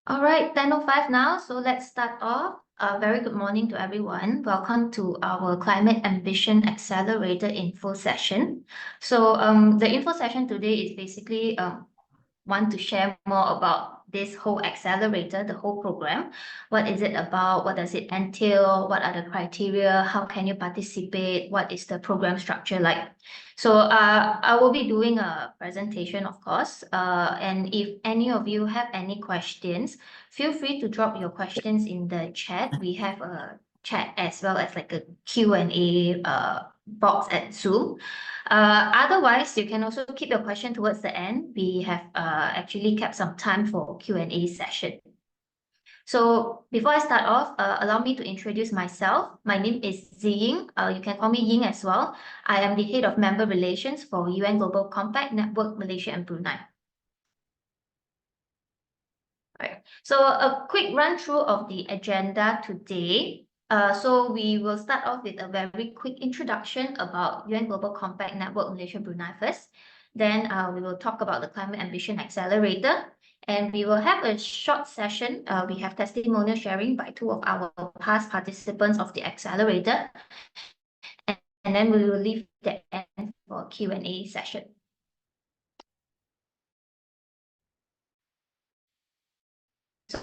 All right, 10:05 now, so let's start off. Very good morning to everyone. Welcome to our Climate Ambition Accelerator info session. So the info session today is basically want to share more about this whole accelerator, the whole program. What is it about? What does it entail? What are the criteria? How can you participate? What is the program structure like? So I will be doing a presentation, of course. And if any of you have any questions, feel free to drop your questions in the chat. We have a chat as well as like a Q&A box at Zoom. Otherwise, you can also keep your question towards the end. We have actually kept some time for Q&A session. So before I start off, allow me to introduce myself. My name is Ziying. You can call me Ying as well. I am the Head of Member Relations for UN Global Compact Network Malaysia and Brunei. Right. So a quick run through of the agenda today. So we will start off with a very quick introduction about UN Global Compact Network Malaysia Brunei first. Then we will talk about the Climate Ambition Accelerator. And we will have a short session. We have testimonial sharing by two of our past participants of the accelerator. And then we will leave the end for a Q&A session. So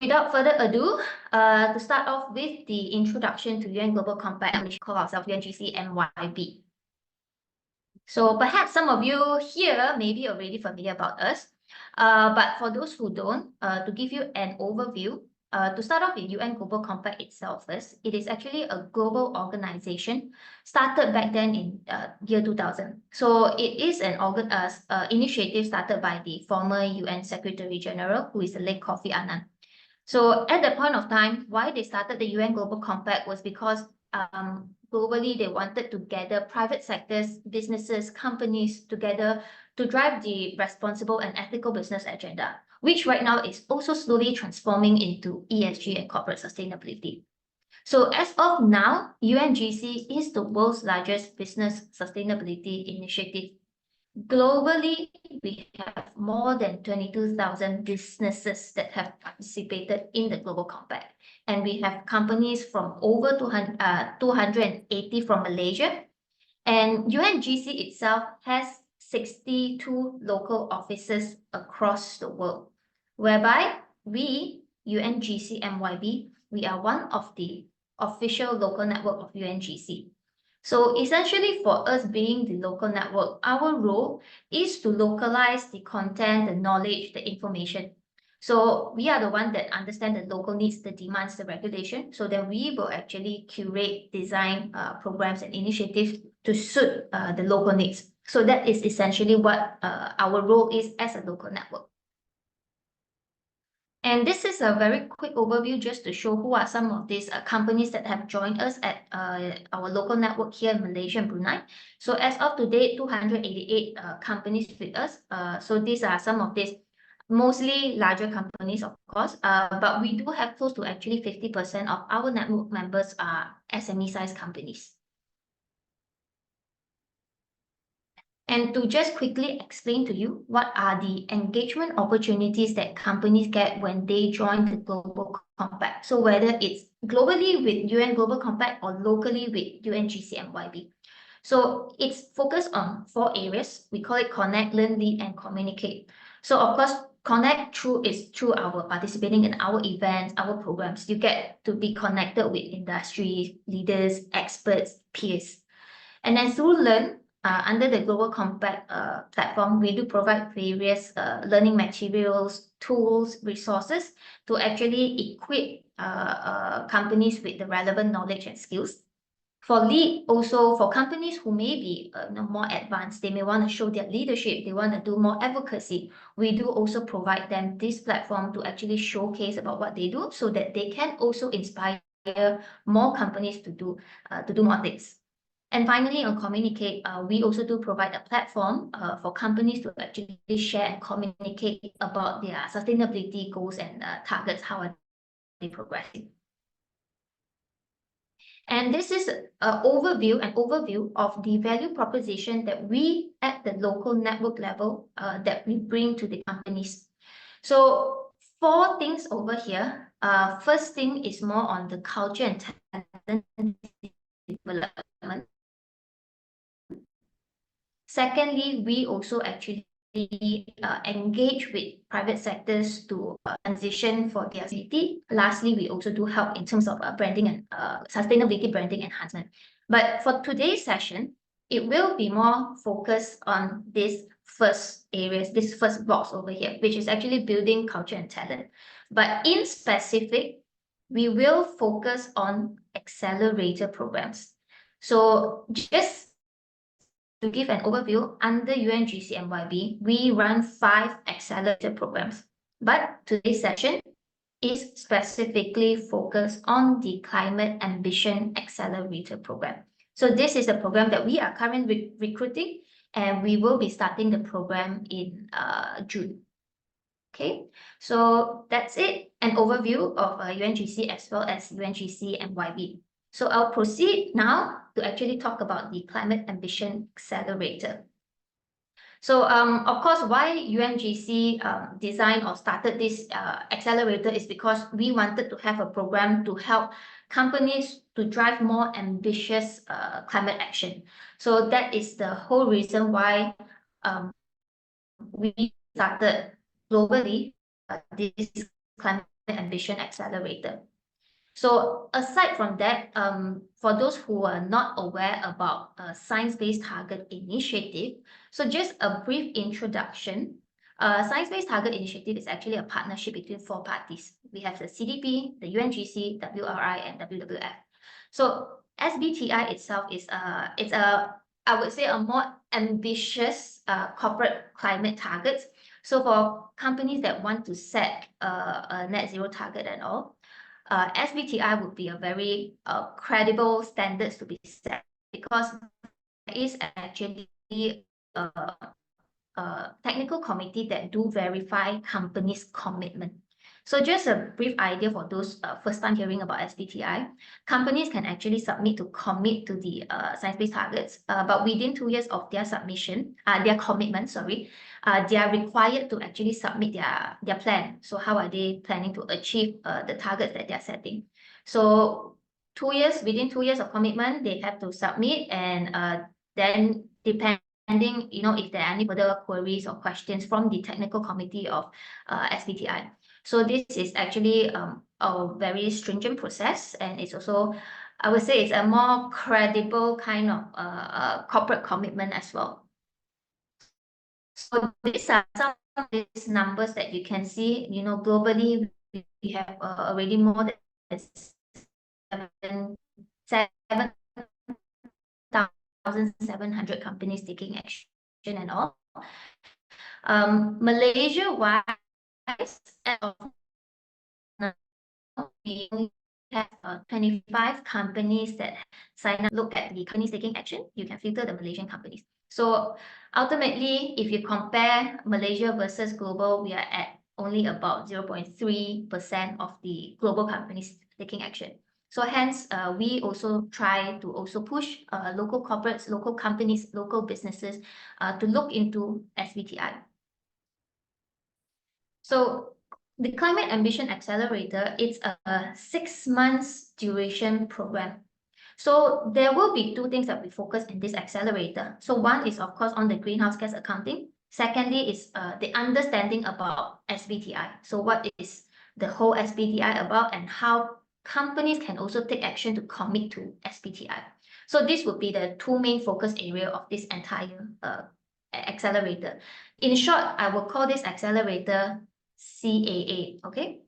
without further ado, to start off with the introduction to UN Global Compact, we call ourselves UNGCMYB. So perhaps some of you here may be already familiar about us. But for those who don't, to give you an overview, to start off with UN Global Compact itself first, it is actually a global organization started back then in year 2000. So it is an initiative started by the former UN Secretary General, who is the late Kofi Annan. So at that point of time, why they started the UN Global Compact was because globally they wanted to gather private sectors, businesses, companies together to drive the responsible and ethical business agenda, which right now is also slowly transforming into ESG and corporate sustainability. So as of now, UNGC is the world's largest business sustainability initiative. Globally, we have more than 22,000 businesses that have participated in the Global Compact. And we have companies from over 280 from Malaysia. And UNGC itself has 62 local offices across the world, whereby we, UNGCMYB, we are one of the official local network of UNGC. So essentially for us being the local network, our role is to localize the content, the knowledge, the information. So we are the one that understand the local needs, the demands, the regulation. So then we will actually curate, design programs and initiatives to suit the local needs. So that is essentially what our role is as a local network. And this is a very quick overview just to show who are some of these companies that have joined us at our local network here in Malaysia and Brunei. So as of today, 288 companies with us. So these are some of these mostly larger companies, of course, but we do have close to actually 50% of our network members are SME-sized companies. And to just quickly explain to you what are the engagement opportunities that companies get when they join the Global Compact. So whether it's globally with UN Global Compact or locally with UNGCMYB. So it's focused on 4 areas. We call it connect, learn, lead, and communicate. So of course, connect through our participating in our events, our programs. You get to be connected with industry leaders, experts, peers. And then through learn, under the Global Compact platform, we do provide various learning materials, tools, resources to actually equip companies with the relevant knowledge and skills. For lead, also for companies who may be more advanced, they may want to show their leadership, they want to do more advocacy. We do also provide them this platform to actually showcase about what they do so that they can also inspire more companies to do more things. And finally, on communicate, we also do provide a platform for companies to actually share and communicate about their sustainability goals and targets, how are they progressing. And this is an overview of the value proposition that we at the local network level that we bring to the companies. So four things over here. First thing is more on the culture and talent development. Secondly, we also actually engage with private sectors to transition for their safety. Lastly, we also do help in terms of branding and sustainability branding enhancement. But for today's session, it will be more focused on this first areas, this first box over here, which is actually building culture and talent. But in specific, we will focus on accelerator programs. So just to give an overview, under UNGCMYB, we run 5 accelerator programs. But today's session is specifically focused on the Climate Ambition Accelerator program. So this is a program that we are currently recruiting, and we will be starting the program in June. Okay, so that's it, an overview of UNGC as well as UNGCMYB. So I'll proceed now to actually talk about the Climate Ambition Accelerator. So of course, why UNGC designed or started this accelerator is because we wanted to have a program to help companies to drive more ambitious climate action. So that is the whole reason why we started globally this Climate Ambition Accelerator. So aside from that, for those who are not aware about Science-Based Target Initiative, so just a brief introduction. Science-Based Target Initiative is actually a partnership between 4 parties. We have the CDP, the UNGC, WRI, and WWF. So SBTI itself is it's a, I would say, a more ambitious corporate climate targets. So for companies that want to set a net zero target and all, SBTI would be a very credible standards to be set, because there is actually a technical committee that do verify companies' commitment. So just a brief idea for those first time hearing about SBTI, companies can actually submit to commit to the science-based targets, but within 2 years of their submission, their commitment, sorry, they are required to actually submit their plan. So how are they planning to achieve the targets that they are setting? So 2 years, within 2 years of commitment, they have to submit, and then depending, if there are any further queries or questions from the technical committee of SBTI. So this is actually a very stringent process, and it's also, I would say, it's a more credible kind of corporate commitment as well. So these are some of these numbers that you can see. Globally, we have already more than 7,700 companies taking action and all. Malaysia-wise, we have 25 companies that sign up. Look at the companies taking action, you can filter the Malaysian companies. So ultimately, if you compare Malaysia versus global, we are at only about 0.3% of the global companies taking action. So hence, we also try to also push local corporates, local companies, local businesses to look into SBTI. So the Climate Ambition Accelerator, it's a 6 months duration program. So there will be 2 things that we focus in this accelerator. So one is, of course, on the greenhouse gas accounting. Secondly is the understanding about SBTI. So what is the whole SBTI about, and how companies can also take action to commit to SBTI. So this would be the 2 main focus area of this entire accelerator. In short, I will call this accelerator CAA, okay?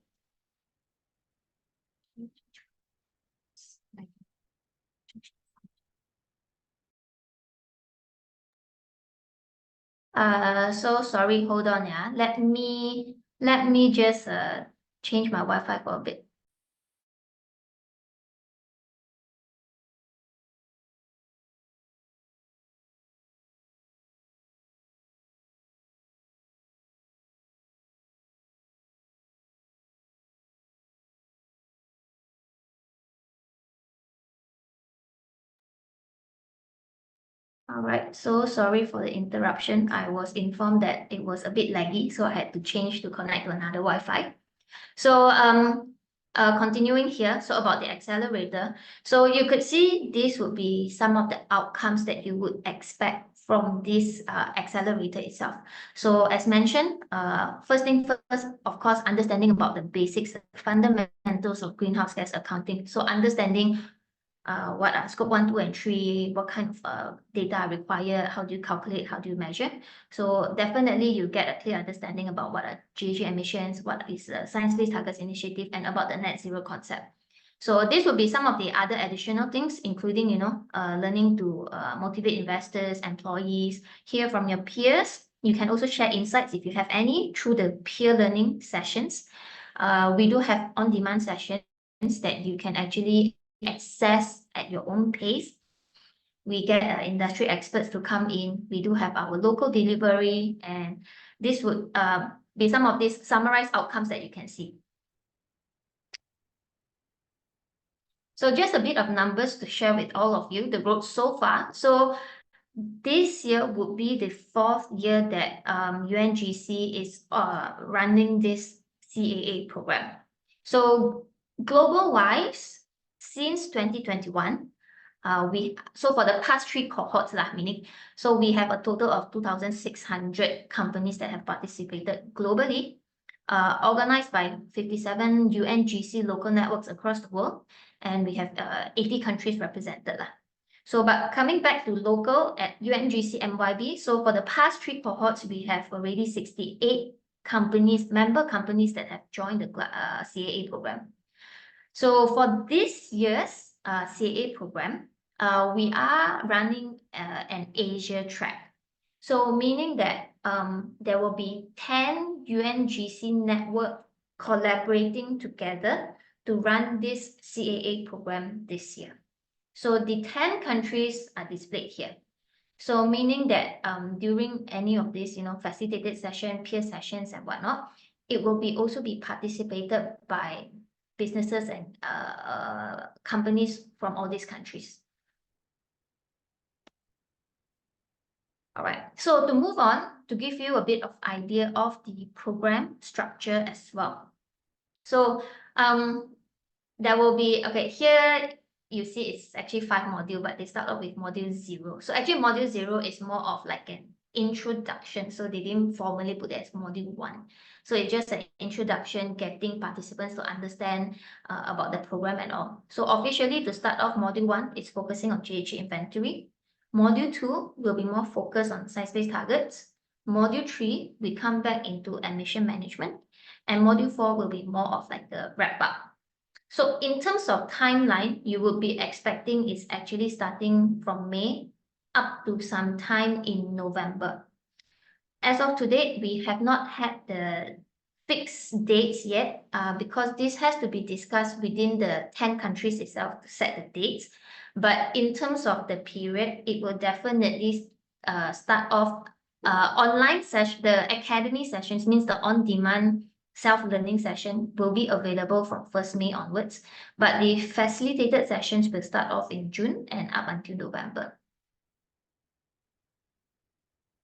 So sorry, hold on, yeah. Let me just change my Wi-Fi for a bit. All right, so sorry for the interruption. I was informed that it was a bit laggy, so I had to change to connect to another Wi-Fi. So continuing here, so about the accelerator. So you could see this would be some of the outcomes that you would expect from this accelerator itself. So as mentioned, first thing first, of course, understanding about the basics, fundamentals of greenhouse gas accounting. So understanding what are scope 1, 2, and 3, what kind of data are required, how do you calculate, how do you measure. So definitely you get a clear understanding about what are GHG emissions, what is the Science-Based Targets Initiative, and about the net zero concept. So this would be some of the other additional things, including, learning to motivate investors, employees, hear from your peers. You can also share insights if you have any through the peer learning sessions. We do have on-demand sessions that you can actually access at your own pace. We get industry experts to come in. We do have our local delivery, and this would be some of these summarized outcomes that you can see. So just a bit of numbers to share with all of you, the growth so far. So this year would be the 4th year that UNGC is running this CAA program. So global-wise, since 2021, so for the past 3 cohorts, meaning, so we have a total of 2,600 companies that have participated globally, organized by 57 UNGC local networks across the world, and we have 80 countries represented. So, but coming back to local at UNGCMYB, so for the past 3 cohorts, we have already 68 companies, member companies that have joined the CAA program. So for this year's CAA program, we are running an Asia track. So meaning that there will be 10 UNGC network collaborating together to run this CAA program this year. So the 10 countries are displayed here. So meaning that during any of these, facilitated session, peer sessions and whatnot, it will also be participated by businesses and companies from all these countries. All right, so to move on, to give you a bit of idea of the program structure as well. So there will be, okay, here you see it's actually 5 modules, but they start off with module 0. So actually module 0 is more of like an introduction. So they didn't formally put it as module 1. So it's just an introduction, getting participants to understand about the program and all. So officially to start off, module 1 is focusing on GHG inventory. Module 2 will be more focused on science-based targets. Module 3, we come back into emission management. And module 4 will be more of like the wrap-up. So in terms of timeline, you would be expecting is actually starting from May up to some time in November. As of today, we have not had the fixed dates yet because this has to be discussed within the 10 countries itself to set the dates. But in terms of the period, it will definitely start off online session. The academy sessions means the on-demand self-learning session will be available from 1st May onwards, but the facilitated sessions will start off in June and up until November.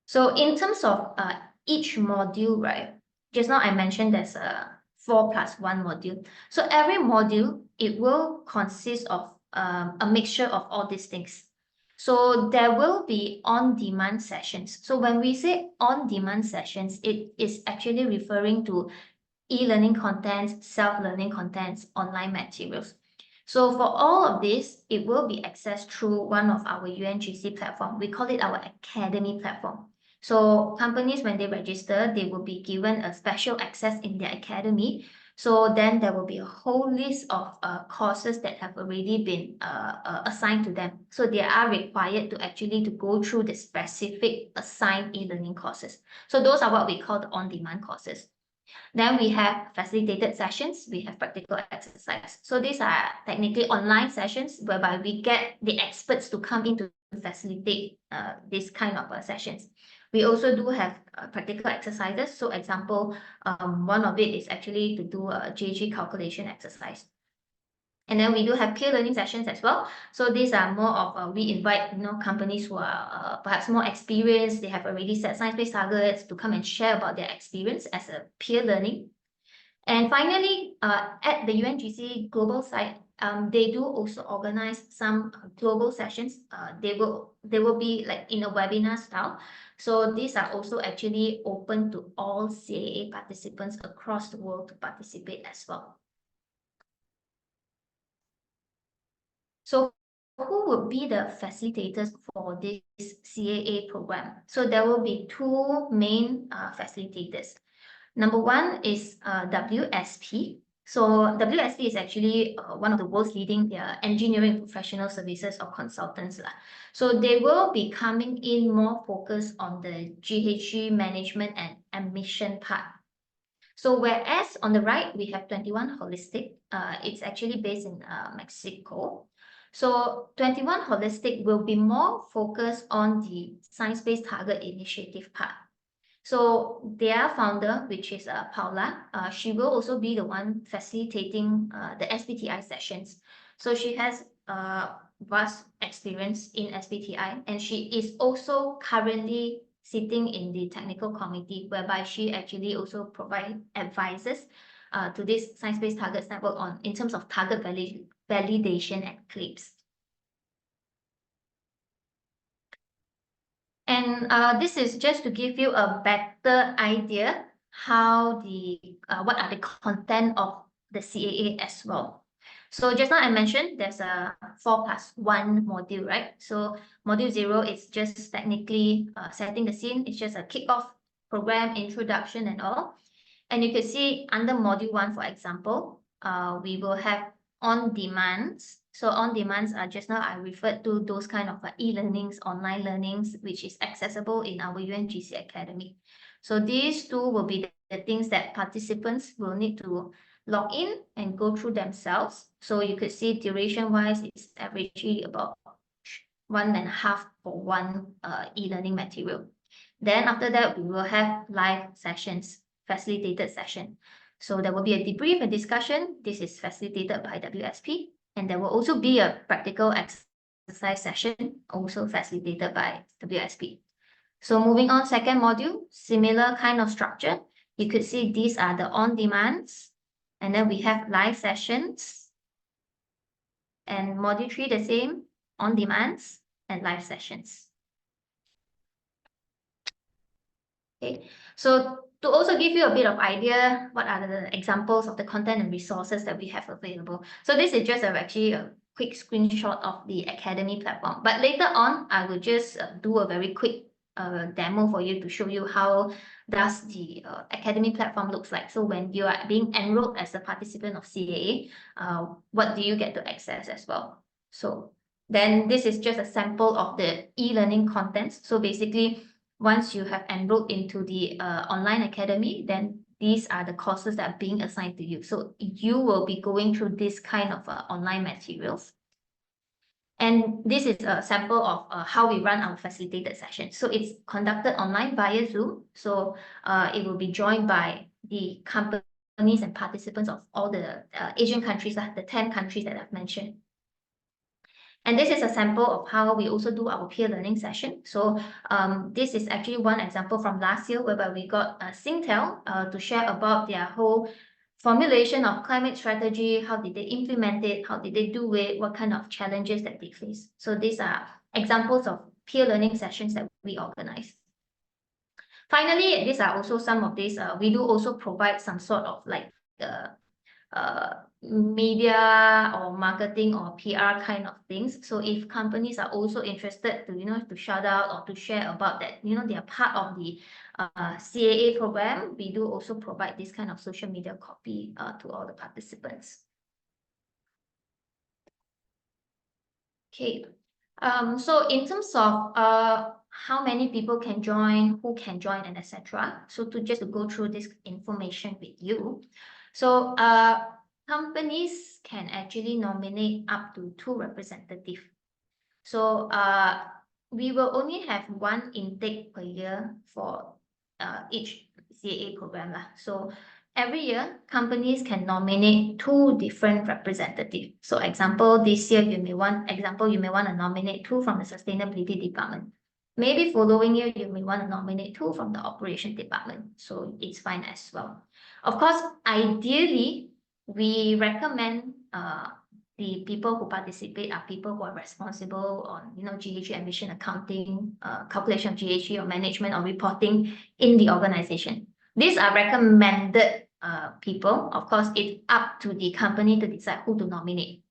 So in terms of each module, right, just now I mentioned there's a 4+1 module. So every module, it will consist of a mixture of all these things. So there will be on-demand sessions. So when we say on-demand sessions, it is actually referring to e-learning contents, self-learning contents, online materials. So for all of this, it will be accessed through one of our UNGC platform. We call it our Academy platform. So companies, when they register, they will be given a special access in their academy. So then there will be a whole list of courses that have already been assigned to them. So they are required to actually to go through the specific assigned e-learning courses. So those are what we call the on-demand courses. Then we have facilitated sessions, we have practical exercise. So these are technically online sessions whereby we get the experts to come in to facilitate this kind of sessions. We also do have practical exercises. So example, one of it is actually to do a GHG calculation exercise. And then we do have peer learning sessions as well. So these are more of, we invite companies who are perhaps more experienced, they have already set science-based targets to come and share about their experience as a peer learning. And finally, at the UNGC global site, they do also organize some global sessions. They will be like in a webinar style. So these are also actually open to all CAA participants across the world to participate as well. So who would be the facilitators for this CAA program? So there will be two main facilitators. Number one is WSP. So WSP is actually one of the world's leading engineering professional services or consultants. So they will be coming in more focused on the GHG management and emission part. So whereas on the right, we have 21 Holistic. It's actually based in Mexico. So 21 Holistic will be more focused on the Science-Based Target Initiative part. So their founder, which is Paula, she will also be the one facilitating the SBTI sessions. So she has vast experience in SBTI, and she is also currently sitting in the technical committee, whereby she actually also provide advices to this Science-Based Targets Network in terms of target validation and claims. And this is just to give you a better idea how what are the content of the CAA as well. So just now I mentioned there's a 4+1 module, right? So module 0 is just technically setting the scene. It's just a kickoff program, introduction and all. And you can see under module 1, for example, we will have on-demands. So on-demands are just now I referred to those kind of e-learnings, online learnings, which is accessible in our UNGC Academy. So these two will be the things that participants will need to log in and go through themselves. So you could see duration-wise, it's averagely about 1.5 for one e-learning material. Then after that, we will have live sessions, facilitated session. So there will be a debrief and discussion. This is facilitated by WSP. And there will also be a practical exercise session, also facilitated by WSP. So moving on, second module, similar kind of structure. You could see these are the on-demands. And then we have live sessions. And module 3, the same, on-demands and live sessions. Okay, so to also give you a bit of idea, what are the examples of the content and resources that we have available. So this is just actually a quick screenshot of the Academy platform. But later on, I will just do a very quick demo for you to show you how does the Academy platform looks like. So when you are being enrolled as a participant of CAA, what do you get to access as well? So then this is just a sample of the e-learning contents. So basically, once you have enrolled into the online academy, then these are the courses that are being assigned to you. So you will be going through this kind of online materials. And this is a sample of how we run our facilitated session. So it's conducted online via Zoom. So it will be joined by the companies and participants of all the Asian countries, the 10 countries that I've mentioned. And this is a sample of how we also do our peer learning session. So this is actually one example from last year, whereby we got Singtel to share about their whole formulation of climate strategy, how did they implement it, how did they do it, what kind of challenges that they face. So these are examples of peer learning sessions that we organize. Finally, these are also some of these. We do also provide some sort of like media or marketing or PR kind of things. So if companies are also interested to, to shout out or to share about that, they are part of the CAA program, we do also provide this kind of social media copy to all the participants. Okay. So in terms of how many people can join, who can join, and etc. So just to go through this information with you. So companies can actually nominate up to 2 representatives. So we will only have 1 intake per year for each CAA program. So every year, companies can nominate 2 different representatives. So example, this year you may want to nominate 2 from the sustainability department. Maybe following year, you may want to nominate two from the operation department. So it's fine as well. Of course, ideally, we recommend the people who participate are people who are responsible on, GHG emission accounting, calculation of GHG or management or reporting in the organization. These are recommended people. Of course, it's up to the company to decide who to nominate.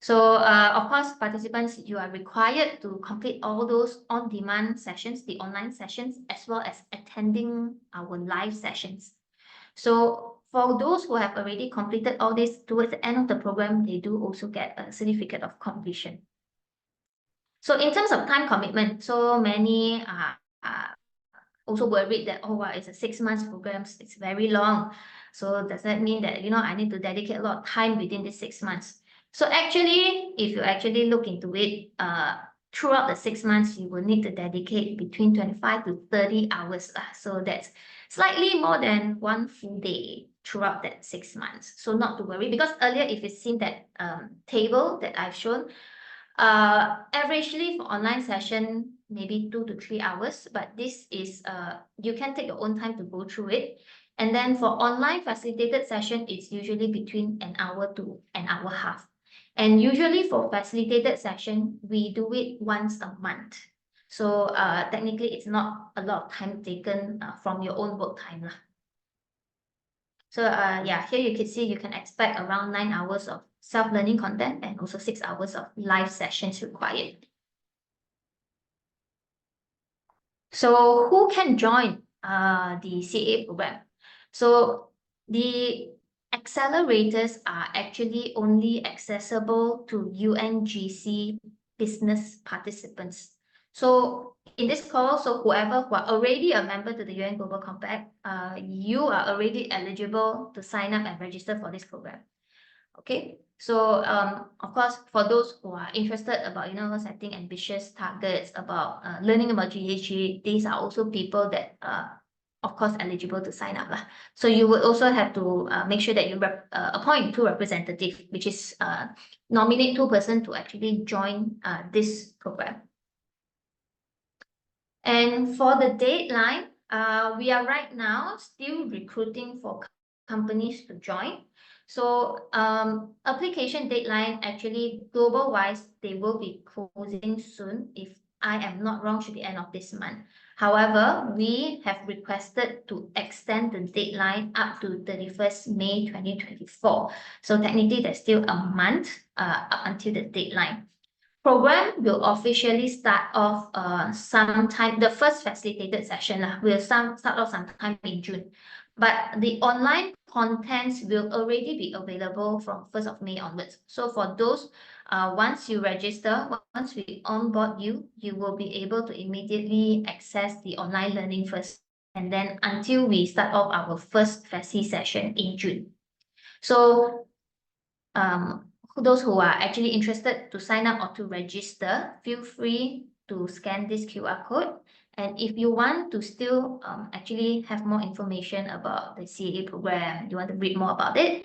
So, of course, participants, you are required to complete all those on-demand sessions, the online sessions, as well as attending our live sessions. So for those who have already completed all this towards the end of the program, they do also get a certificate of completion. So in terms of time commitment, so many are also worried that, oh, wow, it's a 6 months program, it's very long. So does that mean that, I need to dedicate a lot of time within this 6 months? So actually, if you actually look into it, throughout the 6 months, you will need to dedicate between 25 to 30 hours. So that's slightly more than 1 full day throughout that 6 months. So not to worry, because earlier, if you've seen that table that I've shown, averagely for online session, maybe 2 to 3 hours, but this is, you can take your own time to go through it. And then for online facilitated session, it's usually between an hour to an hour and a half. And usually for facilitated session, we do it once a month. So technically, it's not a lot of time taken from your own work time. So yeah, here you can see you can expect around 9 hours of self-learning content and also 6 hours of live sessions required. So who can join the CAA program? So the accelerators are actually only accessible to UNGC business participants. So in this call, so whoever who are already a member to the UN Global Compact, you are already eligible to sign up and register for this program. Okay, so of course, for those who are interested about, setting ambitious targets, about learning about GHG, these are also people that of course, eligible to sign up. So you would also have to make sure that you appoint 2 representatives, which is nominate 2 persons to actually join this program. And for the deadline, we are right now still recruiting for companies to join. So application deadline, actually global-wise, they will be closing soon. If I am not wrong, should be end of this month. However, we have requested to extend the deadline up to 31st May 2024. So technically, there's still a month up until the deadline. Program will officially start off sometime, the first facilitated session will start off sometime in June. But the online contents will already be available from 1st of May onwards. So for those, once you register, once we onboard you, you will be able to immediately access the online learning first. And then until we start off our first Faci session in June. So those who are actually interested to sign up or to register, feel free to scan this QR code. And if you want to still actually have more information about the CAA program, you want to read more about it,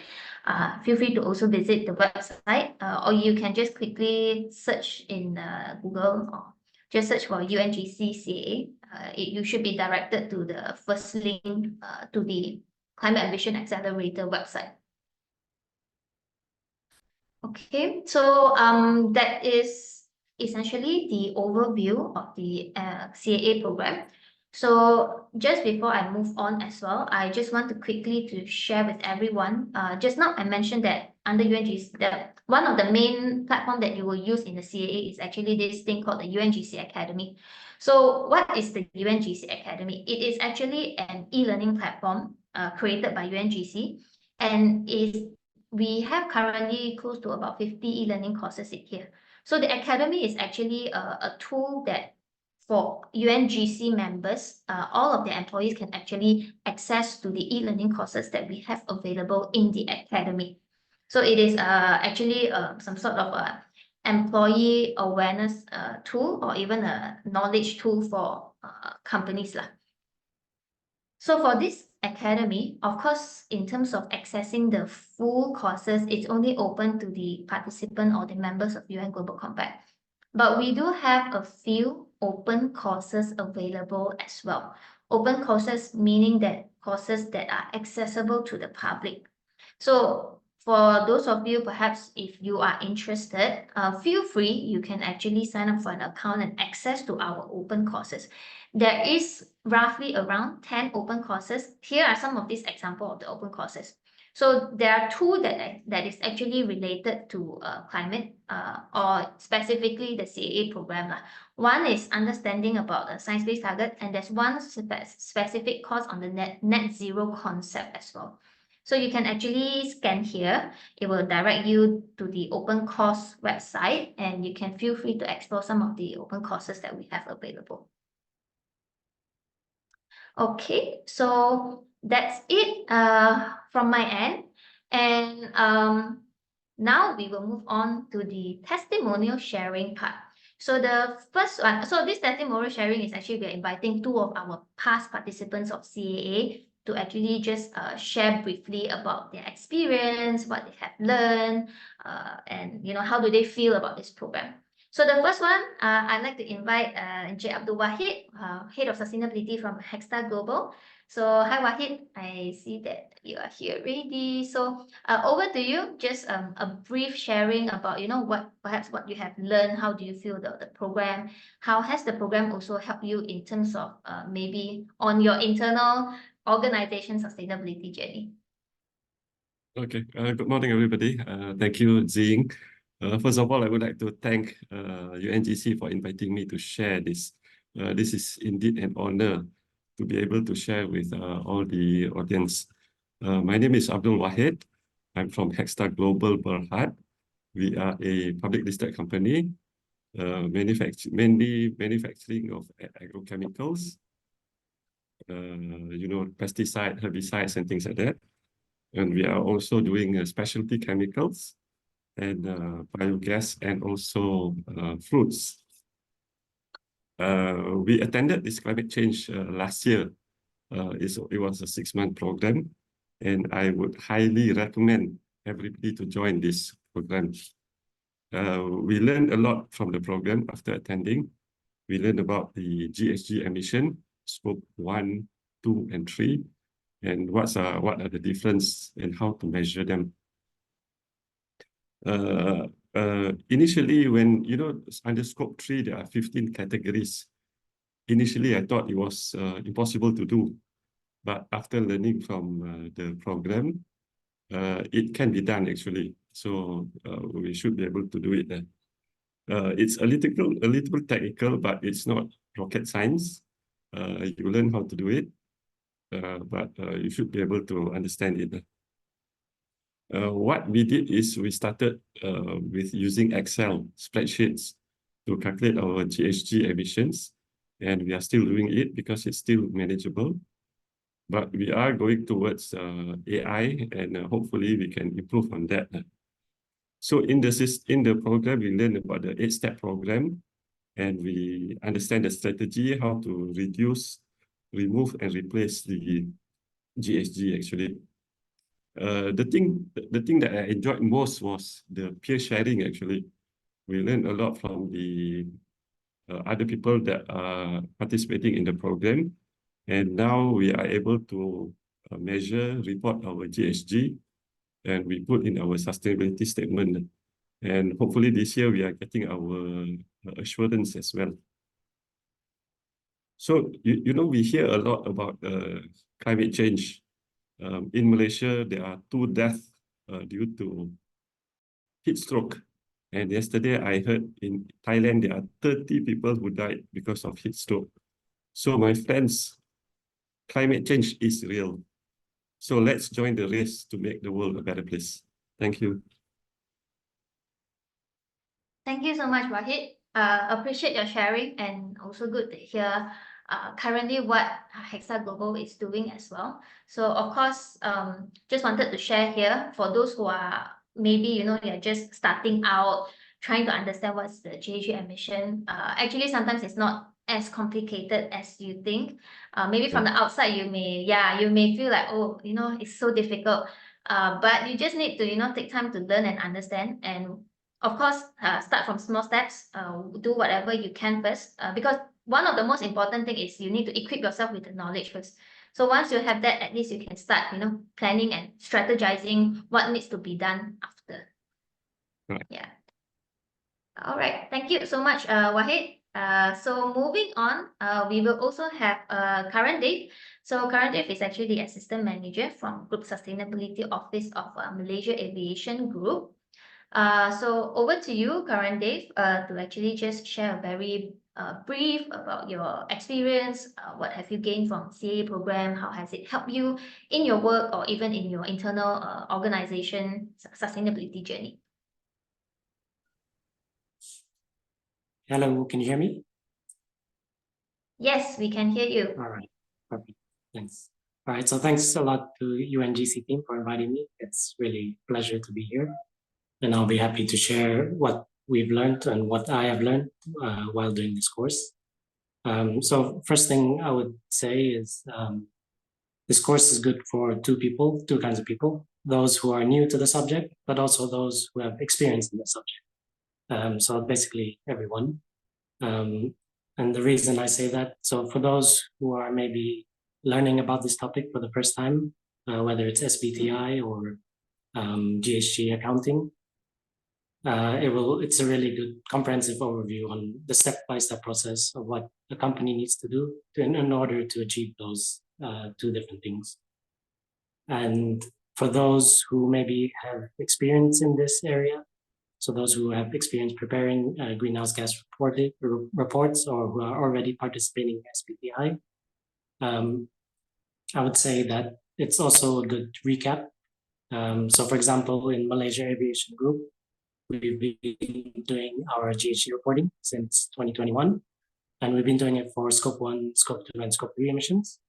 feel free to also visit the website, or you can just quickly search in Google or just search for UNGC CAA. You should be directed to the first link to the Climate Ambition Accelerator website. Okay, so that is essentially the overview of the CAA program. So just before I move on as well, I just want to quickly to share with everyone. Just now I mentioned that under UNGC, one of the main platform that you will use in the CAA is actually this thing called the UNGC Academy. So what is the UNGC Academy? It is actually an e-learning platform created by UNGC, and we have currently close to about 50 e-learning courses in here. So the Academy is actually a tool that for UNGC members, all of the employees can actually access to the e-learning courses that we have available in the Academy. So it is actually some sort of employee awareness tool or even a knowledge tool for companies. So for this Academy, of course, in terms of accessing the full courses, it's only open to the participant or the members of UN Global Compact. But we do have a few open courses available as well. Open courses meaning that courses that are accessible to the public. So for those of you, perhaps if you are interested, feel free, you can actually sign up for an account and access to our open courses. There is roughly around 10 open courses. Here are some of these examples of the open courses. So there are two that is actually related to climate or specifically the CAA program. One is understanding about the science-based target, and there's one specific course on the net zero concept as well. So you can actually scan here. It will direct you to the open course website, and you can feel free to explore some of the open courses that we have available. Okay, so that's it from my end. And now we will move on to the testimonial sharing part. So the first one, so this testimonial sharing is actually we're inviting two of our past participants of CAA to actually just share briefly about their experience, what they have learned, and how do they feel about this program. So the first one, I'd like to invite Encik Abdul Wahid, Head of Sustainability from Hextar Global. So hi Wahid, I see that you are here already. So over to you, just a brief sharing about perhaps what you have learned, how do you feel the program, how has the program also helped you in terms of maybe on your internal organization sustainability journey. Okay, good morning everybody. Thank you, Zing. First of all, I would like to thank UNGC for inviting me to share this. This is indeed an honor to be able to share with all the audience. My name is Abdul Wahid. I'm from Hextar Global Berhad. We are a public listed company, mainly manufacturing of agrochemicals, pesticide, herbicides, and things like that. And we are also doing specialty chemicals and biogas and also fruits. We attended this climate change last year. It was a 6-month program, and I would highly recommend everybody to join this program. We learned a lot from the program after attending. We learned about the GHG emission, scope 1, 2, and 3, and what are the difference and how to measure them. Initially, when under scope 3 there are 15 categories. Initially I thought it was impossible to do, but after learning from the program, it can be done actually. So we should be able to do it. It's a little technical, but it's not rocket science. You learn how to do it, but you should be able to understand it. What we did is we started with using Excel spreadsheets to calculate our GHG emissions, and we are still doing it because it's still manageable. But we are going towards AI, and hopefully we can improve on that. So in the program, we learn about the 8-step program, and we understand the strategy, how to reduce, remove, and replace the GHG actually. The thing that I enjoyed most was the peer sharing actually. We learned a lot from the other people that are participating in the program. And now we are able to measure, report our GHG, and we put in our sustainability statement. And hopefully this year we are getting our assurance as well. So, we hear a lot about climate change. In Malaysia, there are 2 deaths due to heat stroke. And yesterday I heard in Thailand, there are 30 people who died because of heat stroke. So my friends, climate change is real. So let's join the race to make the world a better place. Thank you. Thank you so much, Wahid. Appreciate your sharing, and also good to hear currently what Hextar Global is doing as well. So of course, just wanted to share here for those who are maybe you're just starting out, trying to understand what's the GHG emission. Actually, sometimes it's not as complicated as you think. Maybe from the outside, you may feel like, oh, it's so difficult. But you just need to take time to learn and understand, and of course, start from small steps. Do whatever you can first, because one of the most important thing is you need to equip yourself with the knowledge first. So once you have that, at least you can start, planning and strategizing what needs to be done after. Right. Yeah. All right. Thank you so much, Wahid. So moving on, we will also have Karan Dave. So Karan Dave is actually the Assistant Manager from Group Sustainability Office of Malaysia Aviation Group. So over to you, Karan Dave, to actually just share a very brief about your experience. What have you gained from CAA program? How has it helped you in your work or even in your internal organization sustainability journey? Hello, can you hear me? Yes, we can hear you. All right, perfect. Thanks. All right, so thanks a lot to UNGC team for inviting me. It's really a pleasure to be here. And I'll be happy to share what we've learned and what I have learned while doing this course. So first thing I would say is this course is good for two kinds of people, those who are new to the subject, but also those who have experience in the subject. So basically everyone. And the reason I say that, so for those who are maybe learning about this topic for the first time, whether it's SBTI or GHG accounting, it's a really good comprehensive overview on the step-by-step process of what a company needs to do in order to achieve those two different things. And for those who maybe have experience in this area, so those who have experience preparing greenhouse gas reports or who are already participating in SBTI, I would say that it's also a good recap. So for example, in Malaysia Aviation Group, we've been doing our GHG reporting since 2021, and we've been doing it for Scope 1, Scope 2, and Scope 3 emissions.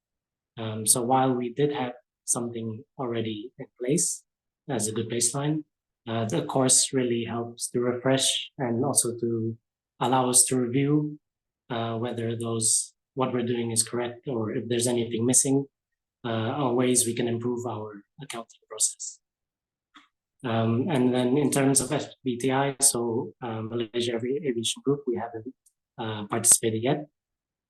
So while we did have something already in place as a good baseline, the course really helps to refresh and also to allow us to review whether what we're doing is correct or if there's anything missing or ways we can improve our accounting process. And then in terms of SBTI, so Malaysia Aviation Group, we haven't participated yet.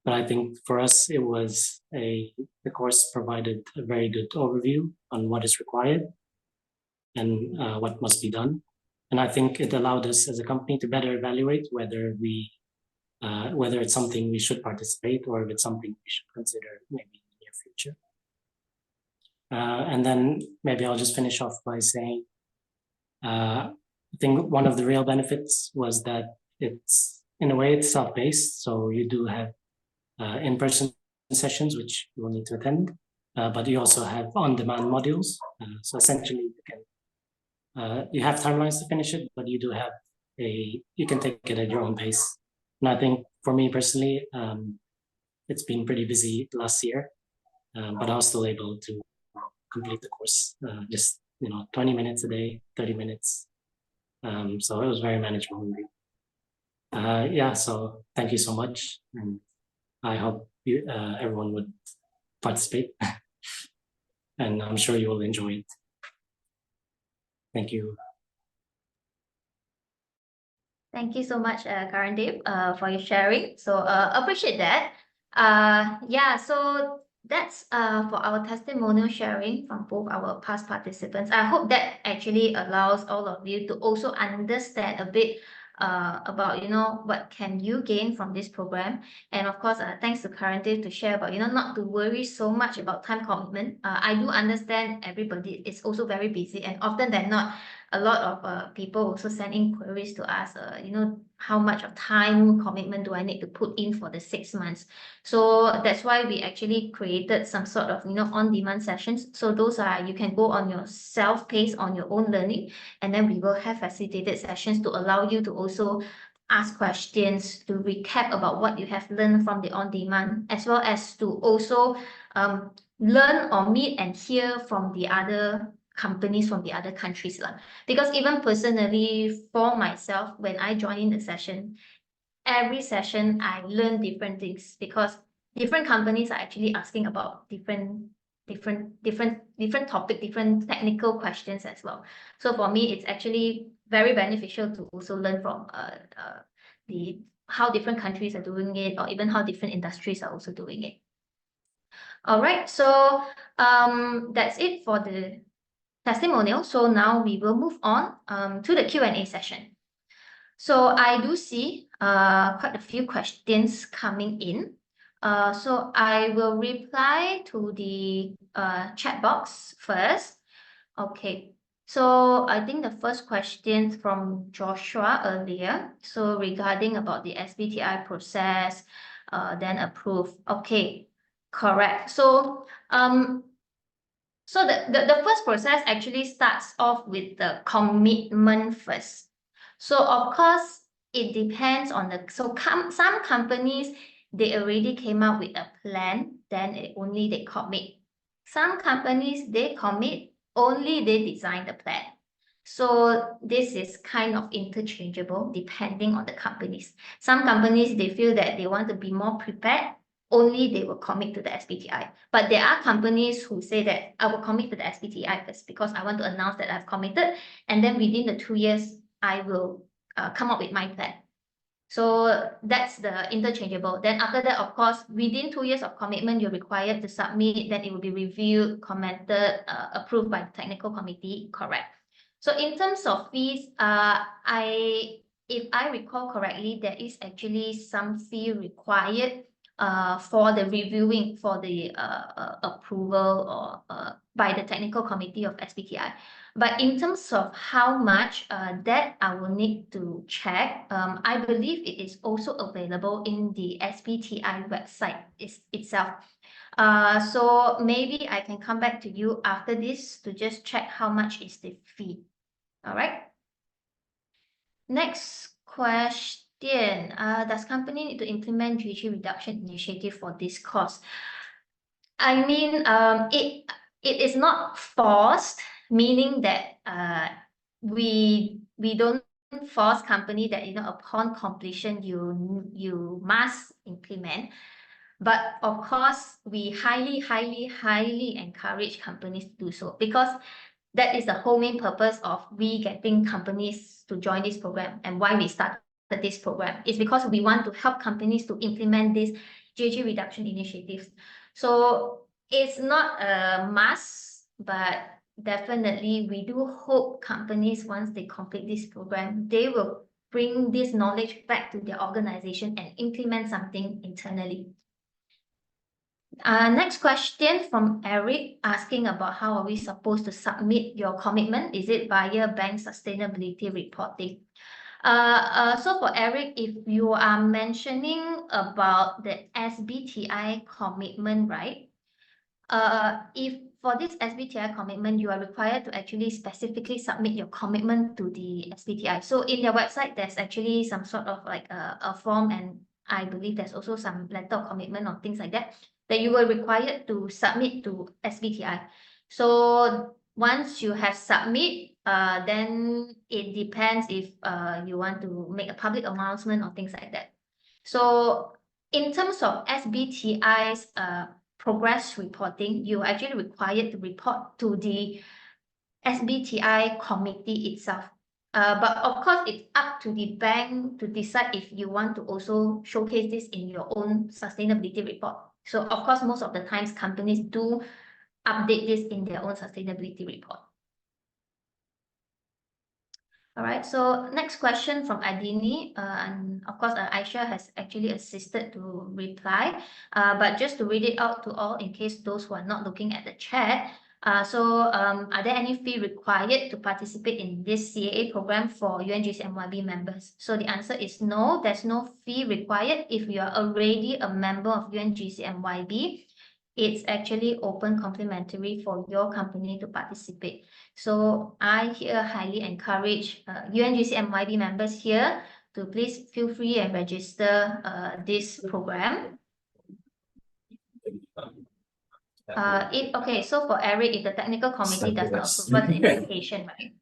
But I think for us, the course provided a very good overview on what is required and what must be done. And I think it allowed us as a company to better evaluate whether it's something we should participate or if it's something we should consider maybe in the near future. And then maybe I'll just finish off by saying, I think one of the real benefits was that it's self-paced. So you do have in-person sessions, which you will need to attend, but you also have on-demand modules. So essentially, you have timelines to finish it, but you can take it at your own pace. And I think for me personally, it's been pretty busy last year, but I was still able to complete the course, just 20 minutes a day, 30 minutes. So it was very manageable. So thank you so much. And I hope everyone would participate. And I'm sure you will enjoy it. Thank you. Thank you so much, Karan Dave, for your sharing. So appreciate that. So that's for our testimonial sharing from both our past participants. I hope that actually allows all of you to also understand a bit about what can you gain from this program. And of course, thanks to Karan Dave to share about not to worry so much about time commitment. I do understand everybody is also very busy, and often than not, a lot of people also send in queries to us, how much of time commitment do I need to put in for the 6 months? So that's why we actually created some sort of, on-demand sessions. So those you can go on your self-paced on your own learning, and then we will have facilitated sessions to allow you to also ask questions, to recap about what you have learned from the on-demand, as well as to also learn or meet and hear from the other companies from the other countries. Because even personally, for myself, when I join in the session, every session I learn different things, because different companies are actually asking about different topic, different technical questions as well. So for me, it's actually very beneficial to also learn from the how different countries are doing it, or even how different industries are also doing it. All right, so that's it for the testimonial. So now we will move on to the Q&A session. So I do see quite a few questions coming in. So I will reply to the chat box first. Okay, so I think the first question from Joshua earlier. So regarding about the SBTI process, then approve. Okay, correct. So the first process actually starts off with the commitment first. So of course, it depends on some companies, they already came up with a plan, then only they commit. Some companies, they commit, only they design the plan. So this is kind of interchangeable depending on the companies. Some companies, they feel that they want to be more prepared, only they will commit to the SBTI. But there are companies who say that I will commit to the SBTI first because I want to announce that I've committed, and then within the 2 years, I will come up with my plan. So that's the interchangeable. Then after that, of course, within 2 years of commitment, you're required to submit, then it will be reviewed, commented, approved by the technical committee, correct. So in terms of fees, if I recall correctly, there is actually some fee required for the reviewing, for the approval or by the technical committee of SBTI. But in terms of how much, that I will need to check. I believe it is also available in the SBTI website itself. So maybe I can come back to you after this to just check how much is the fee. All right. Next question. Does company need to implement GHG reduction initiative for this course? I mean, it is not forced, meaning that we don't force company that, you know, upon completion you must implement. But of course, we highly encourage companies to do so, because that is the whole main purpose of we getting companies to join this program, and why we started this program is because we want to help companies to implement these GHG reduction initiatives. So it's not a must, but definitely we do hope companies, once they complete this program, they will bring this knowledge back to their organization and implement something internally. Next question from Eric, asking about how are we supposed to submit your commitment? Is it via bank sustainability reporting? So for Eric, if you are mentioning about the SBTI commitment, right? If for this SBTI commitment, you are required to actually specifically submit your commitment to the SBTI. So in their website, there's actually some sort of like a form, and I believe there's also some letter of commitment or things like that you were required to submit to SBTI. So once you have submit, then it depends if you want to make a public announcement or things like that. So in terms of SBTI's progress reporting, you are actually required to report to the SBTI committee itself. But of course, it's up to the bank to decide if you want to also showcase this in your own sustainability report. So of course, most of the times companies do update this in their own sustainability report. All right, so next question from Adini, and of course, Aisha has actually assisted to reply, but just to read it out to all in case those who are not looking at the chat. So are there any fee required to participate in this CAA program for UNGCMYB members? So the answer is no, there's no fee required if you are already a member of UNGCMYB. It's actually open complimentary for your company to participate. So I here highly encourage UNGCMYB members here to please feel free and register this program. Okay, so for Eric, if the technical committee does not approve, what's the implication, right?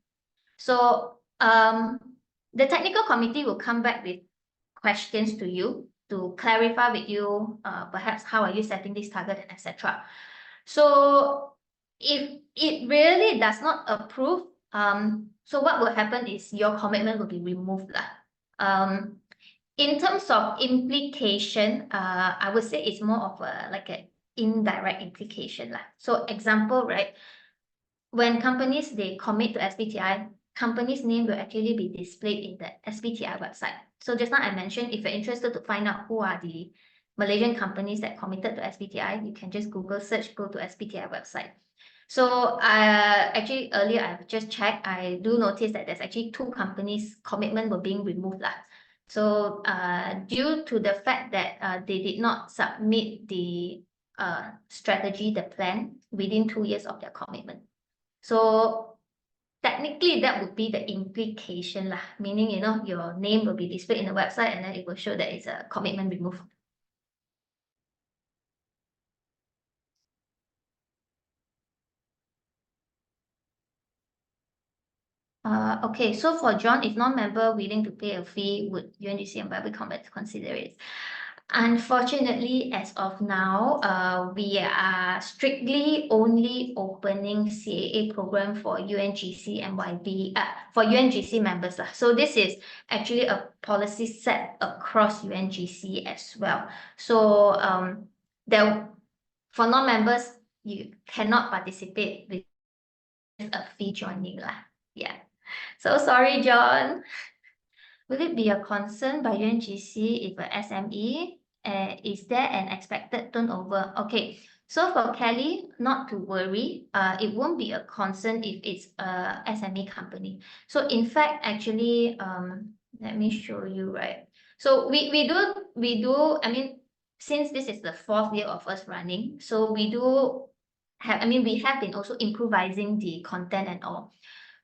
So the technical committee will come back with questions to you to clarify with you, perhaps how are you setting this target, and etc. So if it really does not approve, so what will happen is your commitment will be removed. In terms of implication, I would say it's more of a like an indirect implication lah. So example, right? When companies they commit to SBTI, company's name will actually be displayed in the SBTI website. So just now I mentioned, if you're interested to find out who are the Malaysian companies that committed to SBTI, you can just Google search, go to SBTI website. So actually earlier I've just checked, I do notice that there's actually 2 companies' commitment were being removed lah. So due to the fact that they did not submit the strategy, the plan within 2 years of their commitment. So technically that would be the implication lah, meaning your name will be displayed in the website and then it will show that it's a commitment removed. Okay, so for John, if non-member willing to pay a fee, would UNGCMYB consider it? Unfortunately, as of now, we are strictly only opening CAA program for UNGCMYB, for UNGC members. So this is actually a policy set across UNGC as well. So for non-members, you cannot participate with a fee joining lah. Yeah. So sorry, John. Will it be a concern by UNGC if a SME? Is there an expected turnover? Okay, so for Kelly, not to worry. It won't be a concern if it's a SME company. So in fact, actually, let me show you, right? So we do. I mean, since this is the 4th year of us running, so we do have. I mean, we have been also improvising the content and all.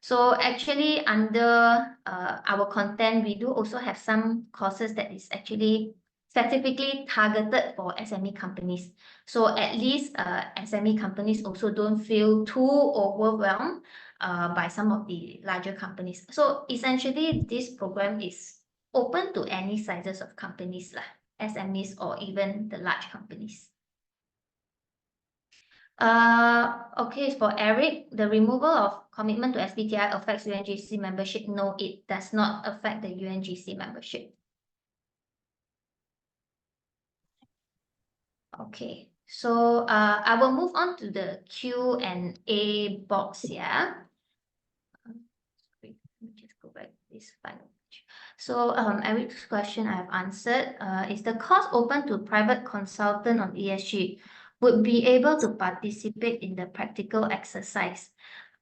So actually under our content, we do also have some courses that is actually specifically targeted for SME companies. So at least SME companies also don't feel too overwhelmed by some of the larger companies. So essentially this program is open to any sizes of companies lah, SMEs or even the large companies. Okay, for Eric, the removal of commitment to SBTI affects UNGC membership. No, it does not affect the UNGC membership. Okay, so I will move on to the Q&A box here. Let me just go back to this final page. So Eric's question I have answered. Is the course open to private consultant on ESG? Would be able to participate in the practical exercise.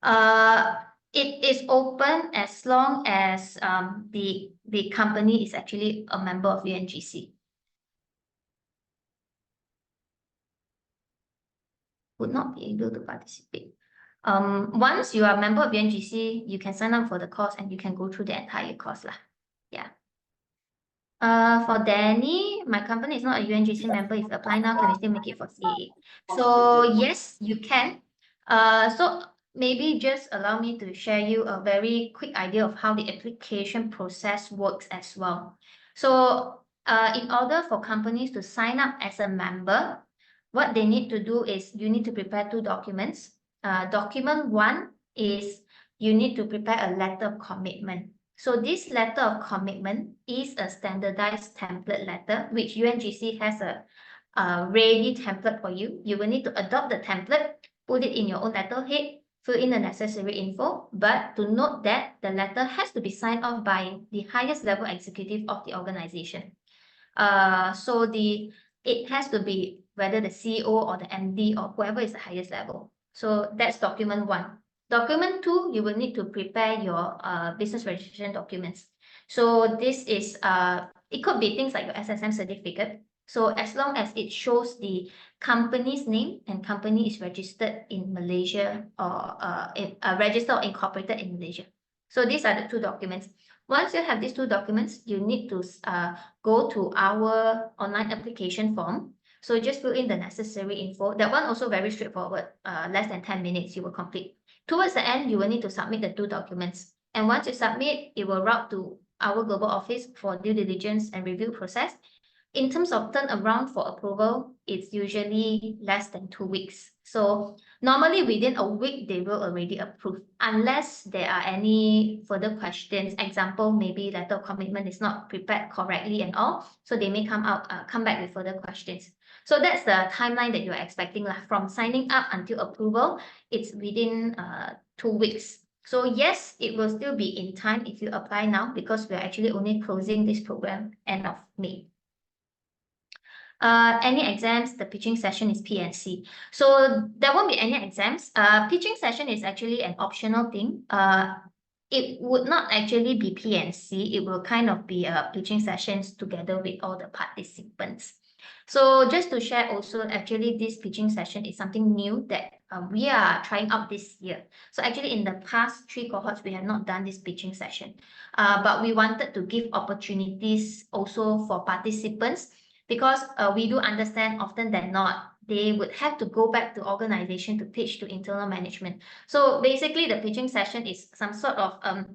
It is open as long as the company is actually a member of UNGC. Would not be able to participate. Once you are a member of UNGC, you can sign up for the course and you can go through the entire course lah. Yeah. For Danny, my company is not a UNGC member. If you apply now, can we still make it for CAA? So yes, you can. So maybe just allow me to share you a very quick idea of how the application process works as well. So in order for companies to sign up as a member, what they need to do is you need to prepare 2 documents. Document 1 is you need to prepare a letter of commitment. So this letter of commitment is a standardized template letter, which UNGC has a ready template for you. You will need to adopt the template, put it in your own letterhead, fill in the necessary info, but to note that the letter has to be signed off by the highest level executive of the organization. So it has to be whether the CEO or the MD or whoever is the highest level. So that's document 1. Document 2, you will need to prepare your business registration documents. So this is, it could be things like your SSM certificate. So as long as it shows the company's name and company is registered in Malaysia or registered or incorporated in Malaysia. So these are the 2 documents. Once you have these 2 documents, you need to go to our online application form. So just fill in the necessary info. That one also very straightforward. Less than 10 minutes, you will complete. Towards the end, you will need to submit the 2 documents. And once you submit, it will route to our global office for due diligence and review process. In terms of turnaround for approval, it's usually less than 2 weeks. So normally within a week, they will already approve, unless there are any further questions. Example, maybe letter of commitment is not prepared correctly and all. So they may come back with further questions. So that's the timeline that you're expecting from signing up until approval. It's within 2 weeks. So yes, it will still be in time if you apply now, because we're actually only closing this program end of May. Any exams, the pitching session is P&C. So there won't be any exams. Pitching session is actually an optional thing. It would not actually be P&C. It will kind of be pitching sessions together with all the participants. So just to share also, actually this pitching session is something new that we are trying out this year. So actually in the past 3 cohorts, we have not done this pitching session. But we wanted to give opportunities also for participants, because we do understand often than not, they would have to go back to organization to pitch to internal management. So basically the pitching session is some sort of,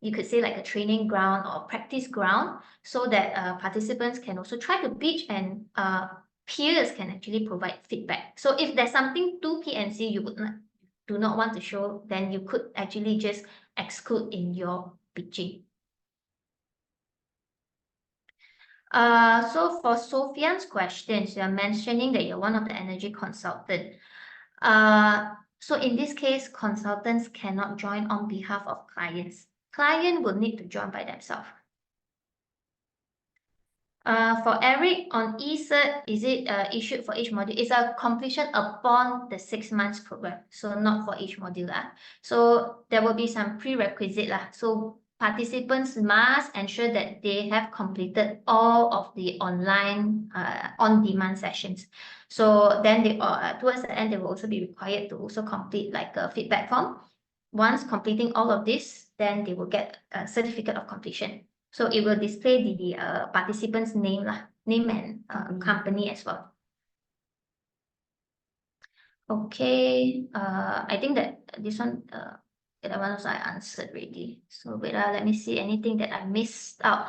you could say like a training ground or practice ground, so that participants can also try to pitch, and peers can actually provide feedback. So if there's something to P&C you do not want to show, then you could actually just exclude in your pitching. So for Sophian's questions, you're mentioning that you're one of the energy consultant. So in this case, consultants cannot join on behalf of clients. Client will need to join by themselves. For Eric, on eCert, is it issued for each module? It's a completion upon the 6 months program, so not for each module. So there will be some prerequisite. So participants must ensure that they have completed all of the online on-demand sessions. So then they towards the end, they will also be required to also complete like a feedback form. Once completing all of this, then they will get a certificate of completion. So it will display the participant's name and company as well. Okay, I think that this one, that one also I answered already. So wait, let me see anything that I missed out.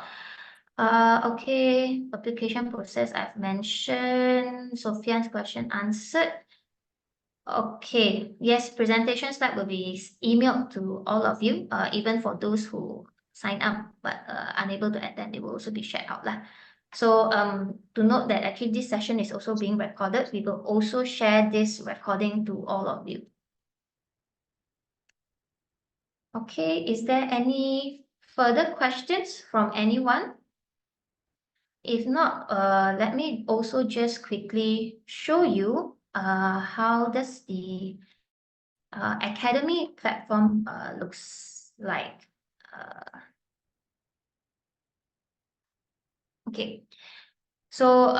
Okay, application process I've mentioned. Sophia's question answered. Okay, yes, presentation slide will be emailed to all of you, even for those who sign up but unable to attend, it will also be shared out. So to note that actually this session is also being recorded. We will also share this recording to all of you. Okay, is there any further questions from anyone? If not, let me also just quickly show you how does the Academy platform looks like. Okay, so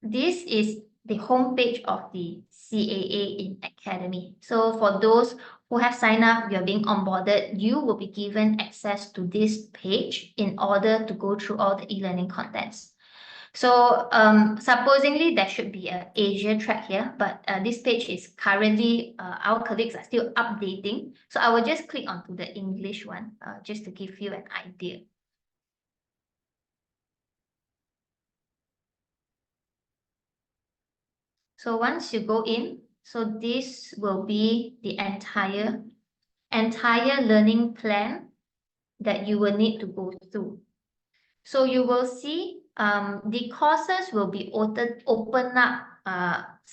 this is the homepage of the CAA in Academy. So for those who have signed up, you're being onboarded, you will be given access to this page in order to go through all the e-learning contents. So supposedly there should be an Asia track here, but this page is currently, our colleagues are still updating. So I will just click onto the English one, just to give you an idea. So once you go in, so this will be the entire learning plan that you will need to go through. So you will see the courses will be open up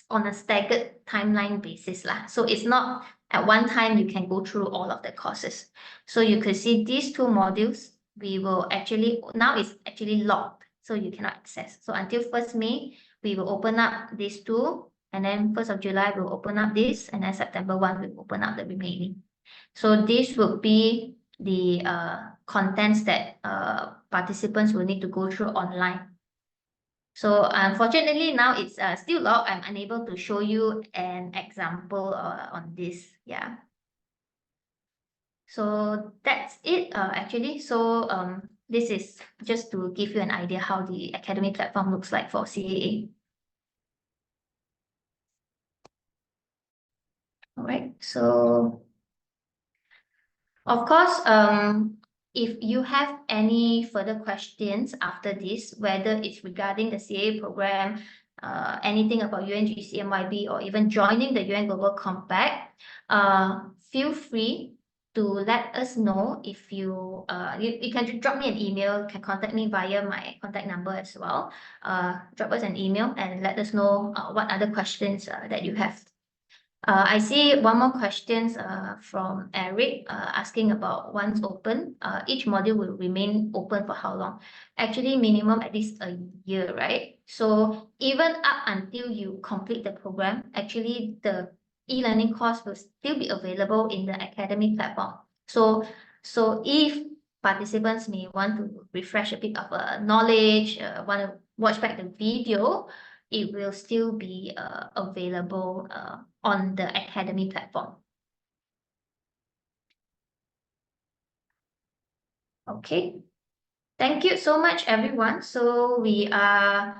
on a staggered timeline basis. So it's not at one time you can go through all of the courses. So you could see these 2 modules, we will actually, now it's actually locked, so you cannot access. So until 1st May, we will open up these 2, and then 1st of July, we'll open up this, and then September 1, we'll open up the remaining. So this will be the contents that participants will need to go through online. So unfortunately, now it's still locked. I'm unable to show you an example on this. Yeah. So that's it actually. So this is just to give you an idea how the Academy platform looks like for CAA. All right. So of course, if you have any further questions after this, whether it's regarding the CAA program, anything about UNGCMYB, or even joining the UN Global Compact, feel free to let us know. If you can drop me an email, you can contact me via my contact number as well. Drop us an email and let us know what other questions that you have. I see one more question from Eric asking about once open, each module will remain open for how long? Actually, minimum at least a year, right? So even up until you complete the program, actually the e-learning course will still be available in the Academy platform. So if participants may want to refresh a bit of knowledge, want to watch back the video, it will still be available on the Academy platform. Okay, thank you so much, everyone. So we are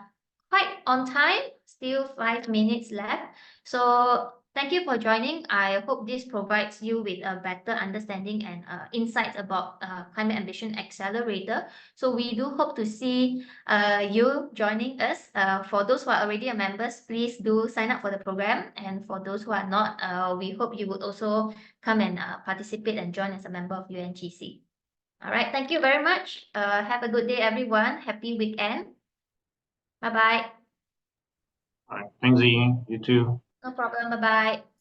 quite on time, still 5 minutes left. So thank you for joining. I hope this provides you with a better understanding and insights about Climate Ambition Accelerator. So we do hope to see you joining us. For those who are already members, please do sign up for the program. And for those who are not, we hope you would also come and participate and join as a member of UNGC. All right, thank you very much. Have a good day, everyone. Happy weekend. Bye-bye. All right. Thanks, Ian. You too. No problem. Bye-bye.